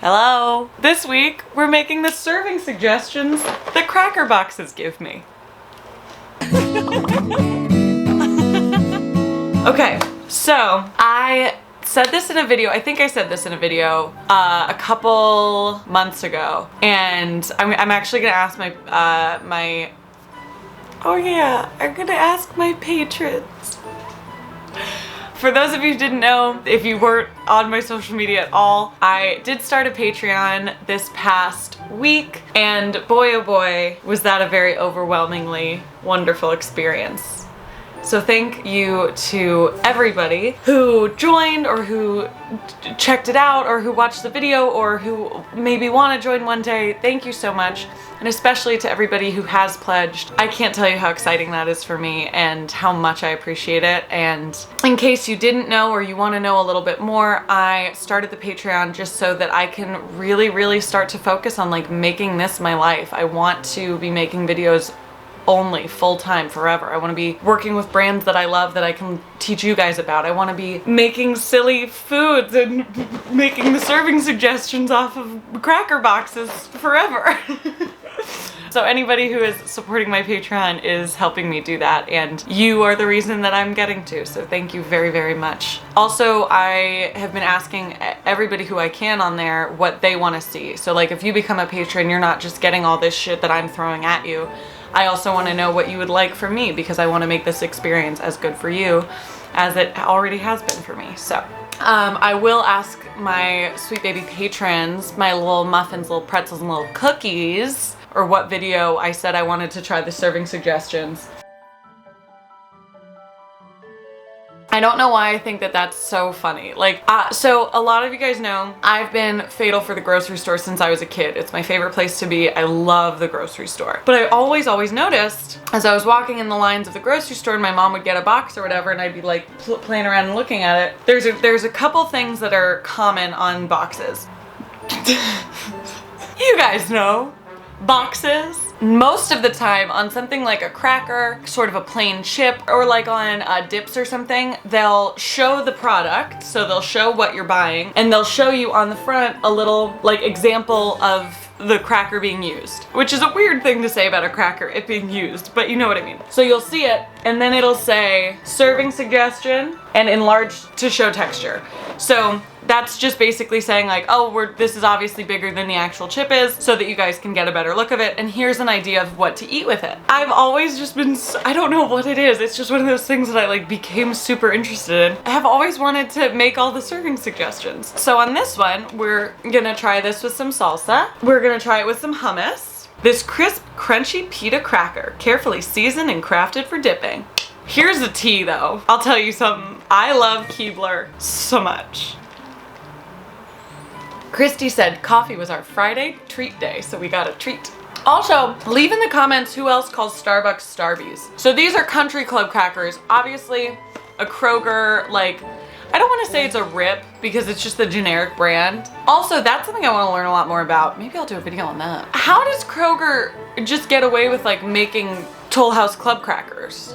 Hello. This week, we're making the serving suggestions that cracker boxes give me. Okay, so I said this in a video, I think I said this in a video a couple months ago, and I'm actually gonna ask my, I'm gonna ask my patrons. For those of you who didn't know, if you weren't on my social media at all, I did start a Patreon this past week, and boy oh boy, was that a very overwhelmingly wonderful experience. So thank you to everybody who joined or who checked it out or who watched the video or who maybe want to join one day. Thank you so much. And especially to everybody who has pledged. I can't tell you how exciting that is for me and how much I appreciate it. And in case you didn't know or you want to know a little bit more, I started the Patreon just so that I can really start to focus on like making this my life. I want to be making videos only full-time forever. I want to be working with brands that I love that I can teach you guys about. I want to be making silly foods and making the serving suggestions off of cracker boxes forever. So anybody who is supporting my Patreon is helping me do that, and you are the reason that I'm getting to, so thank you very much. Also, I have been asking everybody who I can on there what they want to see. So like if you become a patron, you're not just getting all this shit that I'm throwing at you. I also want to know what you would like from me because I want to make this experience as good for you as it already has been for me. So I will ask my sweet baby patrons, my little muffins, little pretzels, and little cookies, or what video I said I wanted to try the serving suggestions. I don't know why I think that that's so funny. Like, so a lot of you guys know I've been fatal for the grocery store since I was a kid. It's my favorite place to be. I love the grocery store. But I always noticed as I was walking in the lines of the grocery store and my mom would get a box or whatever and I'd be like playing around and looking at it. There's a couple things that are common on boxes. You guys know. Boxes. Most of the time on something like a cracker, sort of a plain chip, or like on dips or something, they'll show the product, so they'll show what you're buying, and they'll show you on the front a little like example of the cracker being used, which is a weird thing to say about a cracker, it being used, but you know what I mean. So you'll see it, and then it'll say serving suggestion and enlarged to show texture. So that's just basically saying like, oh, this is obviously bigger than the actual chip is so that you guys can get a better look of it, and here's an idea of what to eat with it. I've always just been, I don't know what it is, it's just one of those things that I like became super interested in. I have always wanted to make all the serving suggestions. So on this one, we're gonna try this with some salsa. We're gonna try it with some hummus. This crisp, crunchy pita cracker, carefully seasoned and crafted for dipping. Here's the tea though. I'll tell you something. I love Keebler so much. Christy said coffee was our Friday treat day, so we got a treat. Also, leave in the comments who else calls Starbucks Starbies. So these are Country Club crackers. Obviously, a Kroger, like, I don't want to say it's a rip because it's just the generic brand. Also, that's something I want to learn a lot more about. Maybe I'll do a video on that. How does Kroger just get away with like making Toll House Club crackers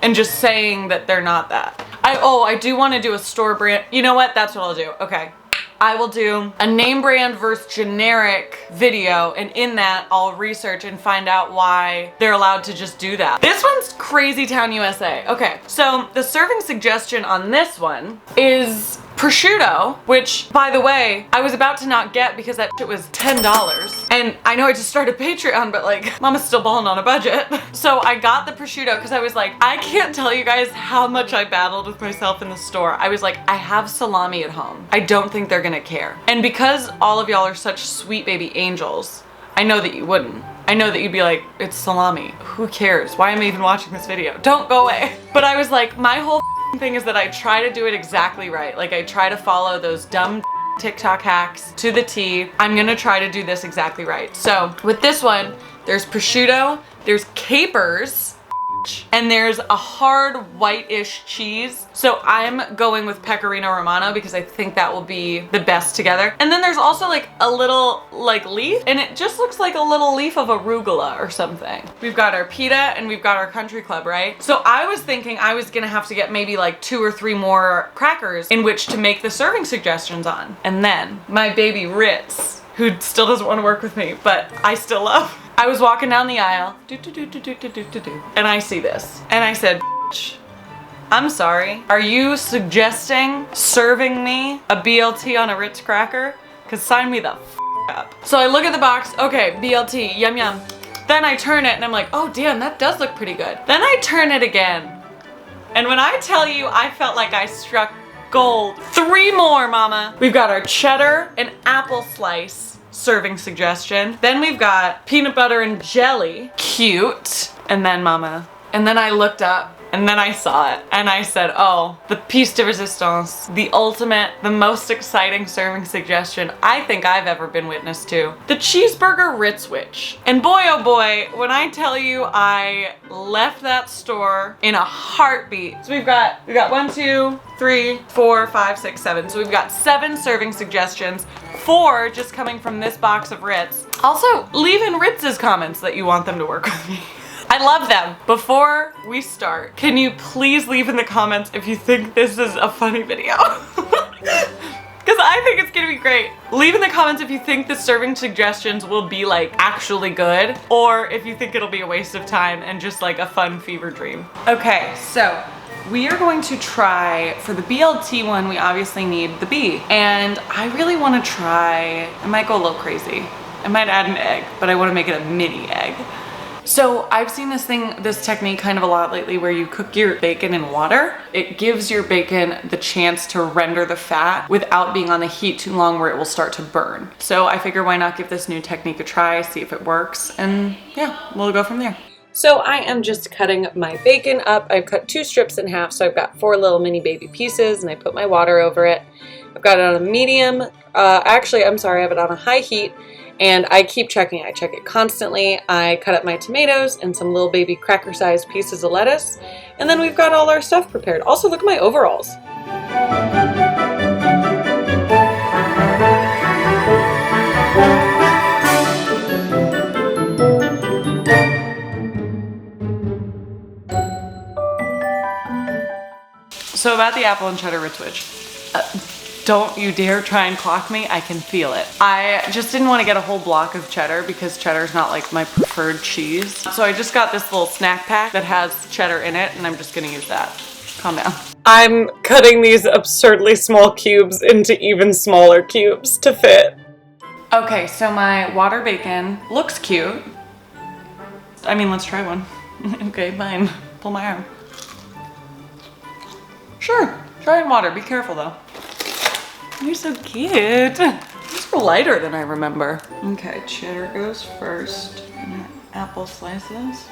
and just saying that they're not that? I do want to do a store brand. You know what? That's what I'll do. Okay. I will do a name brand versus generic video, and in that I'll research and find out why they're allowed to just do that. This one's Crazy Town USA. Okay, so the serving suggestion on this one is prosciutto, which, by the way, I was about to not get because that shit was $10. And I know I just started Patreon, but like, mama's still balling on a budget. So I got the prosciutto because I was like, I can't tell you guys how much I battled with myself in the store. I was like, I have salami at home. I don't think they're gonna care. And because all of y'all are such sweet baby angels, I know that you wouldn't. I know that you'd be like, it's salami. Who cares? Why am I even watching this video? Don't go away. But I was like, my whole thing is that I try to do it exactly right. Like I try to follow those dumb TikTok hacks to the T. I'm gonna try to do this exactly right. So with this one, there's prosciutto, there's capers, and there's a hard white-ish cheese. So I'm going with Pecorino Romano because I think that will be the best together. And then there's also like a little like leaf, and it just looks like a little leaf of arugula or something. We've got our pita and we've got our country club, right? So I was thinking I was gonna have to get maybe like 2 or 3 more crackers in which to make the serving suggestions on. And then my baby Ritz, who still doesn't want to work with me, but I still love. I was walking down the aisle, and I see this. And I said, I'm sorry, are you suggesting serving me a BLT on a Ritz cracker? Cause sign me the up. So I look at the box, okay, BLT, yum yum. Then I turn it and I'm like, oh damn, that does look pretty good. Then I turn it again. And when I tell you, I felt like I struck gold. 3 more, mama. We've got our cheddar and apple slice serving suggestion. Then we've got peanut butter and jelly. Cute. And then mama. And then I looked up and then I saw it and I said, oh, the piece de resistance, the ultimate, the most exciting serving suggestion I think I've ever been witness to. The cheeseburger Ritzwich. And boy, oh boy, when I tell you I left that store in a heartbeat. So we've got 1, 2, 3, 4, 5, 6, 7. So we've got 7 serving suggestions, 4 just coming from this box of Ritz. Also, leave in Ritz's comments that you want them to work with me. I love them. Before we start, can you please leave in the comments if you think this is a funny video? Because I think it's gonna be great. Leave in the comments if you think the serving suggestions will be like actually good, or if you think it'll be a waste of time and just like a fun fever dream. Okay, so we are going to try, for the BLT one, we obviously need the B. And I really wanna try, I might go a little crazy. I might add an egg, but I wanna make it a mini egg. So I've seen this technique kind of a lot lately where you cook your bacon in water. It gives your bacon the chance to render the fat without being on the heat too long where it will start to burn. So I figure why not give this new technique a try, see if it works, and yeah, we'll go from there. So I am just cutting my bacon up. I've cut 2 strips in half, so I've got 4 little mini baby pieces, and I put my water over it. I've got it on a medium, actually, I'm sorry, I have it on a high heat. And I keep checking, I check it constantly. I cut up my tomatoes and some little baby cracker-sized pieces of lettuce. And then we've got all our stuff prepared. Also, look at my overalls. So about the apple and cheddar Ritzwich. Don't you dare try and clock me, I can feel it. I just didn't want to get a whole block of cheddar because cheddar is not like my preferred cheese. So I just got this little snack pack that has cheddar in it and I'm just gonna use that. Calm down. I'm cutting these absurdly small cubes into even smaller cubes to fit. Okay, so my water bacon looks cute. I mean, let's try one. Okay, fine. Pull my arm. Sure, try in water, be careful though. You're so cute. These are lighter than I remember. Okay, cheddar goes first. And apple slices.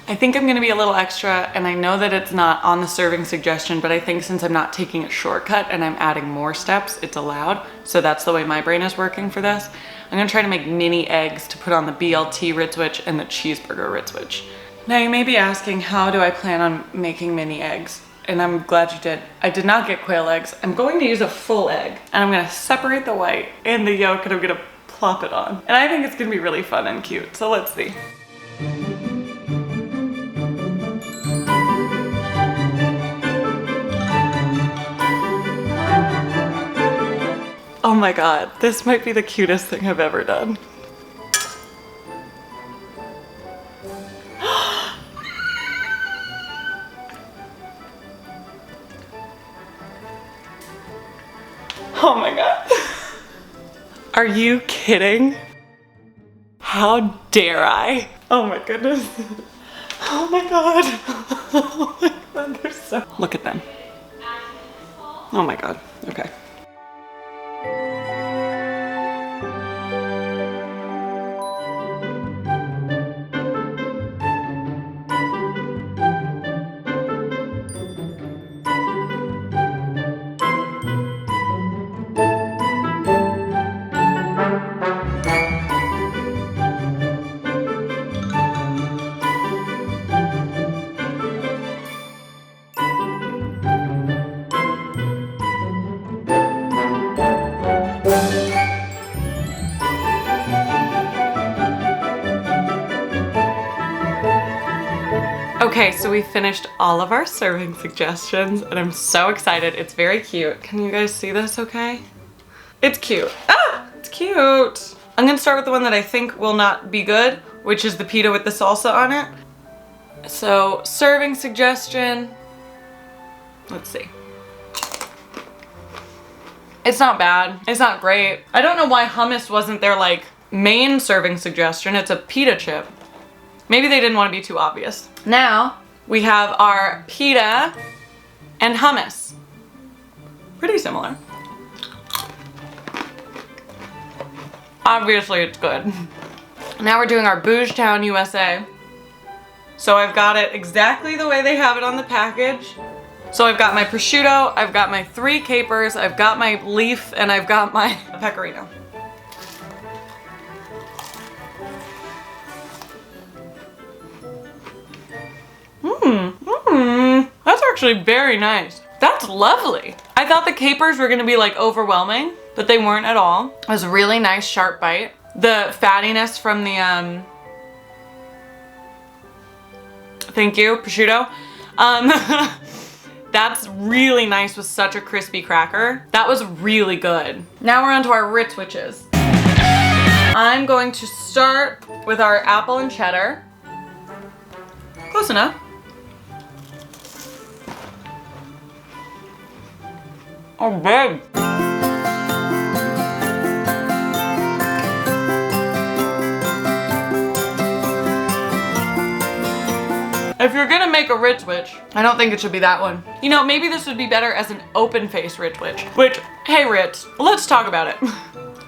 I think I'm gonna be a little extra, and I know that it's not on the serving suggestion, but I think since I'm not taking a shortcut and I'm adding more steps, it's allowed. So that's the way my brain is working for this. I'm gonna try to make mini eggs to put on the BLT Ritzwich and the cheeseburger Ritzwich. Now you may be asking, how do I plan on making mini eggs? And I'm glad you did. I did not get quail eggs. I'm going to use a full egg, and I'm gonna separate the white and the yolk, and I'm gonna plop it on. And I think it's gonna be really fun and cute, so let's see. Oh my god, this might be the cutest thing I've ever done. Oh my god. Are you kidding? How dare I? Oh my goodness. Oh my god. Oh my god, they're so... Look at them. Oh my god, okay. Okay, so we finished all of our serving suggestions and I'm so excited. It's very cute. Can you guys see this okay? It's cute. Ah, it's cute. I'm gonna start with the one that I think will not be good, which is the pita with the salsa on it. So, serving suggestion. Let's see. It's not bad. It's not great. I don't know why hummus wasn't their like main serving suggestion. It's a pita chip. Maybe they didn't want to be too obvious. Now we have our pita and hummus. Pretty similar. Obviously it's good. Now we're doing our Bougetown USA. So I've got it exactly the way they have it on the package. So I've got my prosciutto, I've got my 3 capers, I've got my leaf, and I've got my pecorino. That's actually very nice. That's lovely. I thought the capers were gonna be like overwhelming, but they weren't at all. It was a really nice sharp bite. The fattiness from the, thank you, prosciutto. That's really nice with such a crispy cracker. That was really good. Now we're on to our Ritzwiches. I'm going to start with our apple and cheddar. Close enough. Oh, big. If you're gonna make a Ritzwich, I don't think it should be that one. You know, maybe this would be better as an open face Ritzwich. Which, hey Ritz, let's talk about it.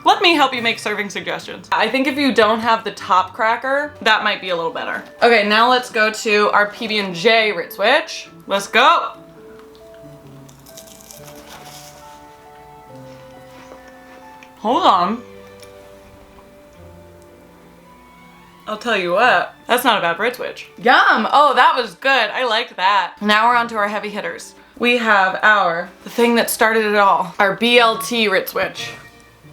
Let me help you make serving suggestions. I think if you don't have the top cracker, that might be a little better. Okay, now let's go to our PB&J Ritzwich. Let's go. Hold on. I'll tell you what, that's not a bad Ritzwich. Yum! Oh, that was good. I liked that. Now we're on to our heavy hitters. We have the thing that started it all, our BLT Ritzwich.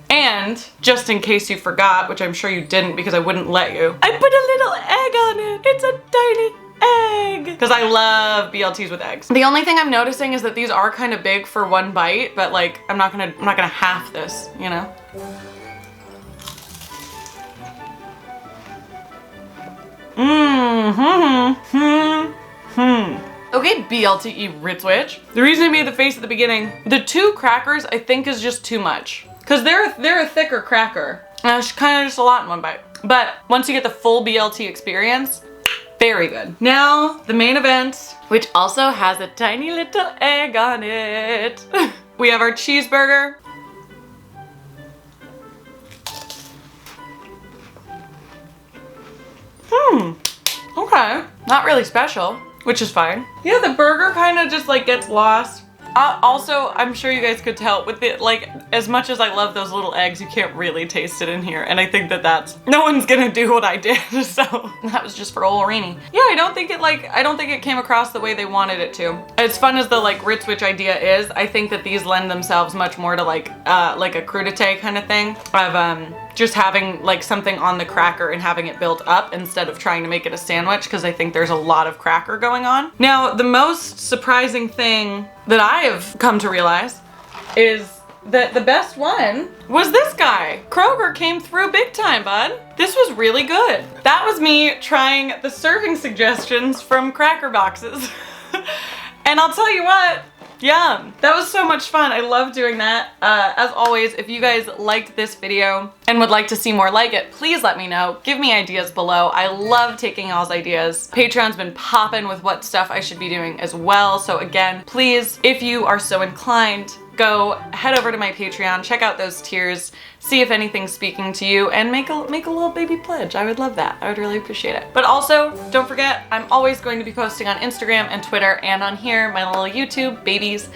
And, just in case you forgot, which I'm sure you didn't because I wouldn't let you, I put a little egg on it. It's a tiny egg. Because I love BLTs with eggs. The only thing I'm noticing is that these are kind of big for one bite, but like, I'm not gonna half this, you know? Okay, BLTE Ritzwich. The reason I made the face at the beginning, the 2 crackers I think is just too much. Cause they're a thicker cracker. And it's kind of just a lot in one bite. But once you get the full BLT experience, very good. Now, the main event, which also has a tiny little egg on it. We have our cheeseburger. Okay. Not really special, which is fine. Yeah, the burger kind of just like gets lost. Also, I'm sure you guys could tell with it, like, as much as I love those little eggs, you can't really taste it in here. And I think that no one's gonna do what I did, so that was just for old Irene. Yeah, I don't think it came across the way they wanted it to. As fun as the like Ritzwich idea is, I think that these lend themselves much more to like a crudité kind of thing of just having like something on the cracker and having it built up instead of trying to make it a sandwich, because I think there's a lot of cracker going on. Now, the most surprising thing that I have come to realize is that the best one was this guy. Kroger came through big time, bud. This was really good. That was me trying the serving suggestions from cracker boxes. And I'll tell you what, yum. That was so much fun. I love doing that. As always, if you guys liked this video and would like to see more like it, please let me know. Give me ideas below. I love taking y'all's ideas. Patreon's been popping with what stuff I should be doing as well. So again, please, if you are so inclined, go head over to my Patreon, check out those tiers, see if anything's speaking to you, and make a little baby pledge. I would love that. I would really appreciate it. But also, don't forget, I'm always going to be posting on Instagram and Twitter and on here, my little YouTube babies.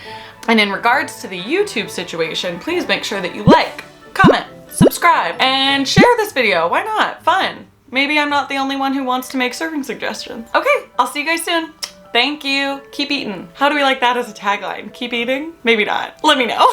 And in regards to the YouTube situation, please make sure that you like, comment, subscribe, and share this video. Why not? Fun. Maybe I'm not the only one who wants to make serving suggestions. Okay, I'll see you guys soon. Thank you. Keep eating. How do we like that as a tagline? Keep eating? Maybe not. Let me know.